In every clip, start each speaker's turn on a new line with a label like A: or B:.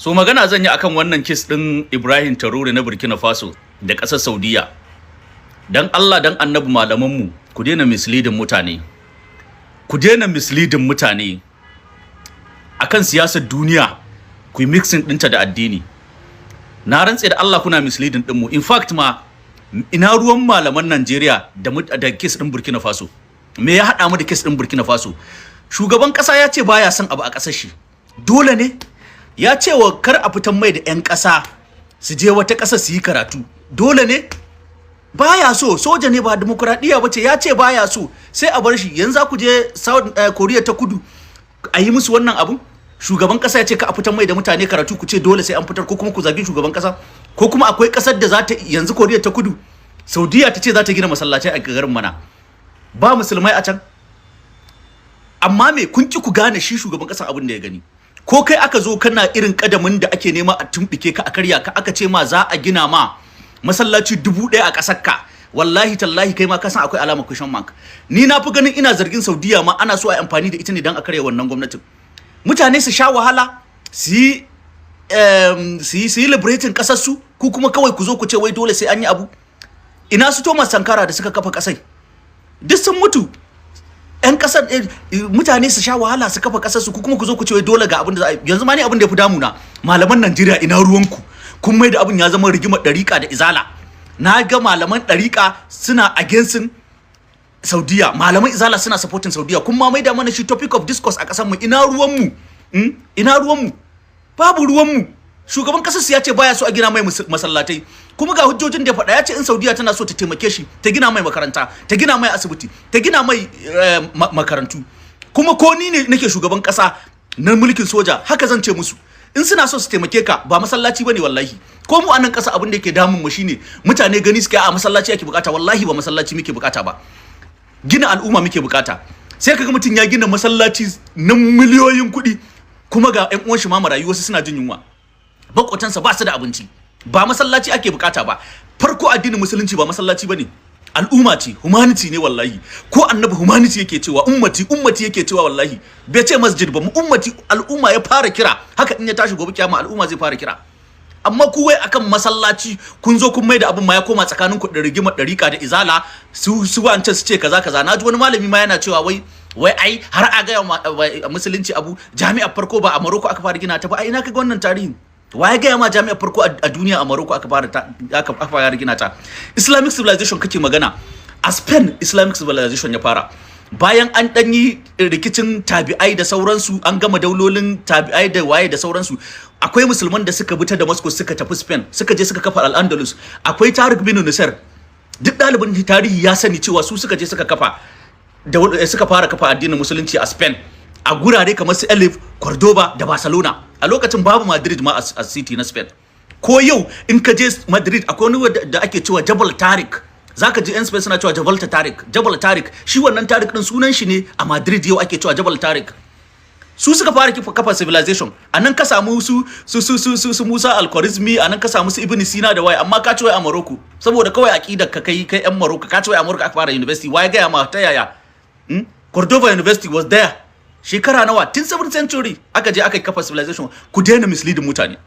A: So magana zan yi akan wannan case din Ibrahim Traore na Burkina Faso da ƙasar Saudiya. Dan Allah dan Annabi malamanmu ku daina misleading mutane. Ku daina misleading mutane akan siyasar duniya, ku yi mixing ɗinta da addini. Na rantse da Allah kuna misleading ɗinmu. In fact ma ina ruwan malaman Najeriya da case din Burkina Faso. Me ya haɗa mu da case din Burkina Faso? Shugaban ƙasa ya ce baya son abu a ƙasar shi. Dole ne ya ce wa kar a fitan mai da 'yan ƙasa su je wata ƙasa su yi karatu. Dole ne baya so, soja ne ba demokuraɗiyya ba ce, ya ce baya so, sai a bar shi. Yanzu za ku je South Korea ta kudu a yi musu wannan abun? Shugaban ƙasa ya ce ka a fitan mai da mutane karatu, ku ce dole sai an fitar, ko kuma ku zagi shugaban ƙasa? Ko kuma akwai ƙasar da za ta, yanzu Korea ta kudu, Saudiya ta ce za ta gina masallatai a garin mana, ba musulmai a can, amma me kun ki ku gane shi shugaban ƙasa abin da ya gani? Ko kai aka zo kana irin kadamin da ake nema a tumɓike ka, a karya ka, aka ce ma za a gina ma masallaci 1000 a ƙasar ka, wallahi tallahi kai ma ka san akwai alamar question mark. Ni na fi ganin ina zargin Saudiya ma ana so a amfani da ita ne dan a karya wannan gwamnatin. Mutane su sha wahala su yi liberating ƙasar su, ku kuma kawai ku zo ku ce wai dole sai an yi abu. Ina su Thomas Sankara da suka kafa ƙasai duk sun mutu. 'Yan ƙasar mutane su sha wahala su kafa ƙasar su, ku kuma ku zo ku ce wai dole ga abin da za a yi. Yanzu ma ni abin da ya fi damuna, malaman Najeriya ina ruwanku? Kun mai da abin ya zama rigimar ɗariƙa da izala. Na ga malaman ɗariƙa suna against Saudiya, malaman izala suna supporting Saudiya. Kun ma mai da mana shi topic of discourse a ƙasar mu. Ina ruwanmu? Ina ruwanmu? Babu ruwanmu. Shugaban ƙasar ya ce baya so a gina mai masallatai, kuma ga hujjojin da ya faɗa. Ya ce in Saudiya tana so ta taimake shi, ta gina mai makaranta, ta gina mai asibiti, ta gina mai makarantu. Kuma ko ni ne nake shugaban ƙasa na mulkin soja, haka zan ce musu. In suna so su taimake ka, ba masallaci bane wallahi. Ko mu a nan ƙasa abin da yake damun mu shine mutane gani suke a masallaci ake bukata. Wallahi ba masallaci muke bukata ba, gina al'umma muke bukata. Sai kaga mutum ya gina masallaci na miliyoyin kuɗi, kuma ga ƴan uwan shi ma marayu wasu suna jin yunwa, bakotansa ba su da abinci. Ba masallaci ake bukata ba. Farko addinin musulunci ba masallaci bane, al'umma ce, humanity ne wallahi. Ko annabi humanity yake cewa, ummati yake cewa wallahi. Bai ce masjid ba, ummati, al'umma ya fara kira. Haka in ya tashi gobe kiyama al'umma zai fara kira. Amma ku wai akan masallaci kun zo kun mai da abin ma ya koma tsakanin ku da rigimar dariƙa da izala. Su wancan su ce kaza kaza. Na ji wani malami ma yana cewa wai ai har a ga musulunci abu, jami'ar farko ba a Morocco aka fara gina ta ba. Ai ina kaga wannan tarihin? Waye gaya ma jami'ar farko a duniya a Morocco aka fara gina ta? Islamic civilization kake magana. A Spain Islamic civilization ya fara. Bayan an danyi rikicin tabi'ai da sauransu, an gama daulolin tabi'ai da waye da sauransu, akwai musulman da suka bi ta Damascus suka tafi Spain, suka je suka kafa Al-Andalus. Akwai Tariq bin Nasser, duk ɗalibin tarihi ya sani cewa su suka je suka kafa suka fara kafa addinin musulunci a Spain, a gurare kamar su Elif, Cordoba da Barcelona. A lokacin babu Madrid ma a city na Spain. Ko yau in ka je Madrid akwai wani da ake cewa Jabal Tariq. Zaka ji yan Spain suna cewa Jabal Tariq. Shi wannan Tariq din sunan shi ne a Madrid yau ake cewa Jabal Tariq. Su suka fara kafa civilization. Anan ka samu su Musa al-Khwarizmi, anan ka samu su Ibn Sina da waye, amma ka ce wai a Morocco saboda kawai aqidar ka kai yan Morocco, ka ce wai a Morocco aka fara university. Waye ga ma ta yaya? Cordoba University was there. Shekara nawa? Tun 7th century aka je aka kafa civilization. Ku daina misleading mutane.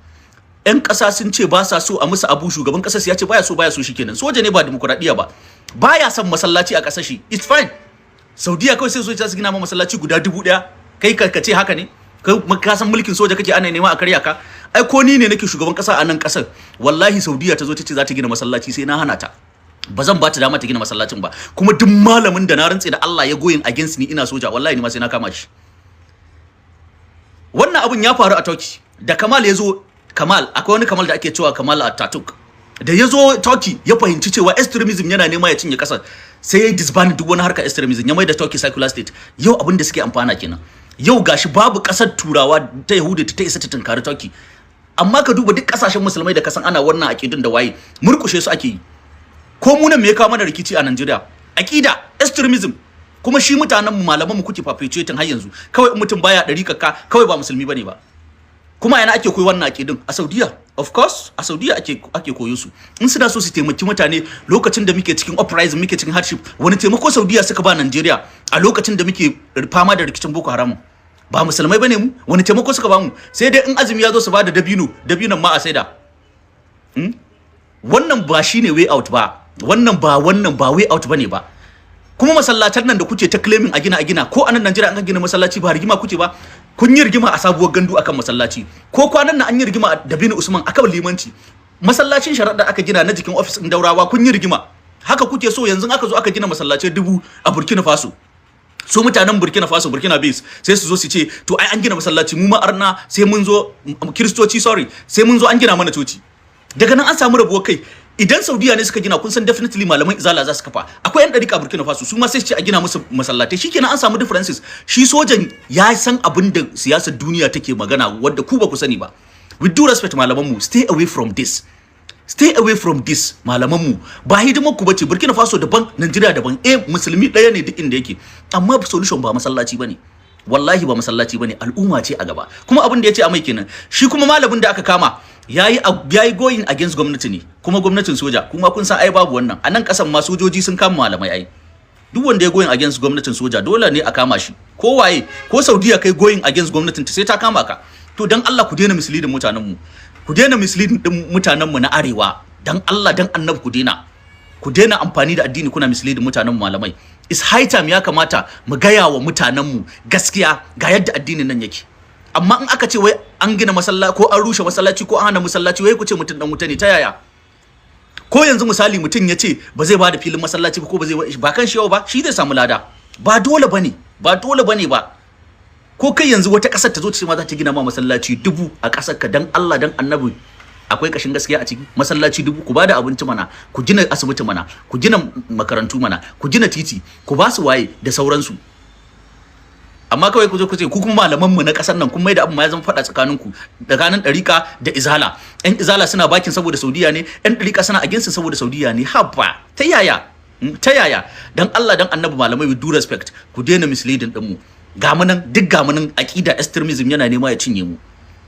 A: 'Yan ƙasa sun ce ba sa so a musu abu, shugaban ƙasar ya ce baya so shikenan. Soja ne ba demokuraɗiyya ba. Baya son masallaci a ƙasar shi. It's fine. Saudiya kawai sai soja su gina ma masallaci guda 1000. Kai ka ce haka ne? Ka san mulkin soja kake ana nema a karya ka? Ai ko ni ne nake shugaban ƙasa a nan ƙasar, wallahi Saudiya ta zo ta ce za ta gina masallaci sai na hana ta. Ba zan ba ta dama ta gina masallacin ba. Kuma duk malamin da na rantse da Allah ya goyin against ni ina soja, wallahi ni ma sai na kama shi. Wannan abun ya faru a Turkey da Kamal ya zo. Akwai wani Kamal da ake cewa Kamal Atatürk. Da ya zo Turkey ya fahimci cewa extremism yana nema ya cinye kasar, sai ya disband duk wani harkar extremism, ya mai da Turkey secular state. Yau abin da suke amfana kenan. Yau gashi babu kasar Turawa ta Yahudi ta isa ta tunkari Turkey. Amma ka duba duk kasashen musulmai da kasan ana wannan aqidun da waye, murkushe su ake yi. Ko mu nan me ya kawo mana rikici a Najeriya? Aqida, extremism. Kuma shi mutanen mu malaman mu kuke perpetuating har yanzu. Kawai mutum baya dariƙarka, kawai ba musulmi bane ba. Kuma yana ake koyi wannan aqidun? A Saudiya. Of course, a Saudiya ake koyo su. In suna so su taimaki mutane lokacin da muke cikin uprising, muke cikin hardship, wani taimako Saudiya suka ba Najeriya a lokacin da muke fama da rikicin Boko Haram? ba musulmai bane mu? Wani taimako suka bamu? Sai dai in azumi ya zo su bada dabinon ma a saida. Wannan ba shine way out ba. Wannan ba way out bane ba. Kuma masallatan nan da kuke ta claiming a gina ko anan Najeriya an gina masallaci ba rigima kuke ba. Kun yi rigima a sabuwar gandu akan masallaci. Ko kwanan nan an yi rigima da Bini Usman akan limanci. Masallacin sharaɗa aka gina na jikin office din Daurawa kun yi rigima. Haka kuke so yanzu aka zo aka gina masallacin 1000 a Burkina Faso. Su mutanen Burkina Faso Burkina Base sai su zo su ce to ai an gina masallaci mu ma arna sai mun zo Kiristoci sai mun zo an gina mana coci. Daga nan an samu rabuwar kai. Idan Saudiya ne suka gina kun san definitely malaman izala za su kafa. Akwai yan dariƙa Burkina Faso su ma sai su ce a gina musu masallatai. Shikenan an samu differences. Shi sojan ya san abin da siyasar duniya take magana wanda ku ba ku sani ba. With due respect malaman mu, stay away from this. Stay away from this malaman mu. Ba hidimar ku bace. Burkina Faso daban, Najeriya daban. Musulmi ɗaya ne duk inda yake. Amma solution ba masallaci bane. Wallahi ba masallaci bane, al'umma ce a gaba. Kuma abin da yace a mai kenan. Shi kuma malamin da aka kama yayi going against gwamnati ne, kuma gwamnatin soja. Kuma kun san ai babu wannan. A nan kasan ma sojoji sun kama malamai ai. Duk wanda ya going against gwamnatin soja dole ne a kama shi. Ko waye, ko Saudiya kai going against gwamnatin ta sai ta kama ka. To dan Allah ku daina misleading mutanen mu. Ku daina misleading din mutanen mu na arewa. Dan Allah dan Annabi ku daina. Ku daina amfani da addini kuna misleading mutanen mu malamai. It's high time ya kamata mu gaya wa mutanen mu gaskiya ga yadda addinin nan yake. Amma in aka ce wai an gina masallaci ko an rushe masallaci ko an hana masallaci wai ku ce mutum dan wuta ne ta yaya? Ko yanzu misali mutum ya ce ba zai bada filin masallaci ba ko ba kan shi yau ba shi zai samu lada. Ba dole bane ba. Ko kai yanzu wata kasar ta zo ta ce ma za ta gina ma masallaci 1000 a kasar ka dan Allah dan Annabi akwai kashin gaskiya a ciki. Masallaci 1000 ku bada abinci mana, ku gina asibiti mana, ku gina makarantu mana, ku gina titi, ku ba su waye da sauransu. Amma kawai ku zo ku ce ku kuma malaman mu na kasar nan kun mai da abin ma ya zama fada tsakanin ku tsakanin dariƙa da izala. Ɗan izala suna bakin saboda Saudiya ne, ɗan dariƙa suna against saboda Saudiya ne. Habba ta yaya? Dan Allah dan Annabi malamai with due respect ku daina misleading din mu. Ga mu nan aqida extremism yana nema ya cinye mu.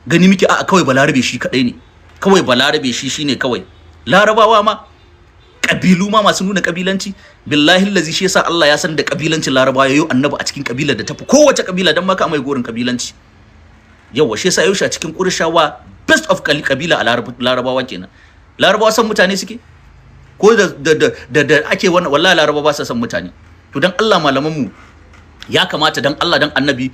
A: Gani miki a kawai balarabe shi kadai ne. Kawai balarabe shi shine kawai. Larabawa ma kabilu ma masu nuna kabilanci billahi allazi shi yasa Allah ya san da kabilancin Larabawa yayo annabi a cikin kabilar da tafi kowace kabila dan maka mai gorin kabilanci. Yawa shi yasa yayo shi a cikin Qurayshawa best of kabila a Larabawa kenan. Larabawa san mutane suke ko da ake wannan wallahi Larabawa ba sa san mutane. To dan Allah malaman mu ya kamata dan Allah dan Annabi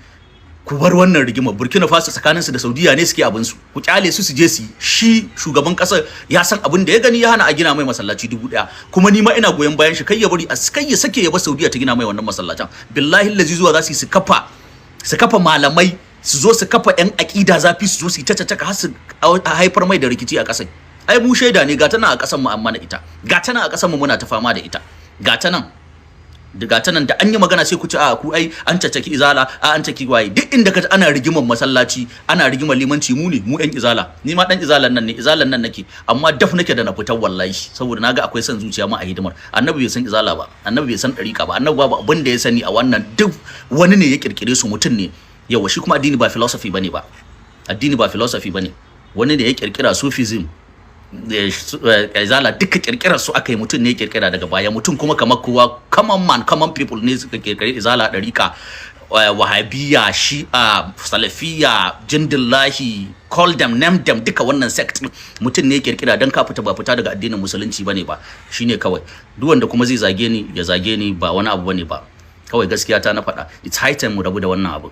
A: ku bar wannan rigima. Burkina Faso tsakaninsu da Saudiya ne suke abin su. Ku kyale su je su. Shi shugaban kasar ya san abin da ya gani ya hana a gina mai masallaci 1000. Kuma ni ma ina goyon bayan shi kai ya bari kai ya sake ya bar Saudiya ta gina mai wannan masallacin. Billahi allazi zuwa za su kafa malamai su zo su kafa yan akida zafi su zo su ta har su haifar mai da rikici a kasar. Ai mu shaida ne ga ta nan a kasar mu amma na ita. Ga ta nan a kasar mu muna ta fama da ita. Ga ta nan da an yi magana sai ku ci a ku ai an caccaki izala an caki waye duk inda ka ana rigimar masallaci ana rigimar limanci mu yan izala ni ma dan izalan nan nake amma daf nake da na fitar wallahi saboda naga akwai son zuciya ma a hidimar. Annabi bai san izala ba, annabi bai san dariqa ba, annabi babu abin da ya sani a wannan duk wani ne ya kirkire su mutum ne. Yawa shi kuma addini ba philosophy bane ba, addini ba philosophy bane, wani ne ya kirkira sufism izala duka kirkirar su aka yi mutum ne kirkira daga baya mutum kuma kamar kowa common people ne suka kirkiri izala dariqa wahabiyya shi'a salafiyya jindillahi call them name them duka wannan sect mutum ne kirkira dan ka fita ba fita daga addinin musulunci bane ba shine kawai. Duk wanda kuma zai zage ni ya zage ni ba wani abu bane ba, kawai gaskiya ta na faɗa. It's high time mu rabu da wannan abu.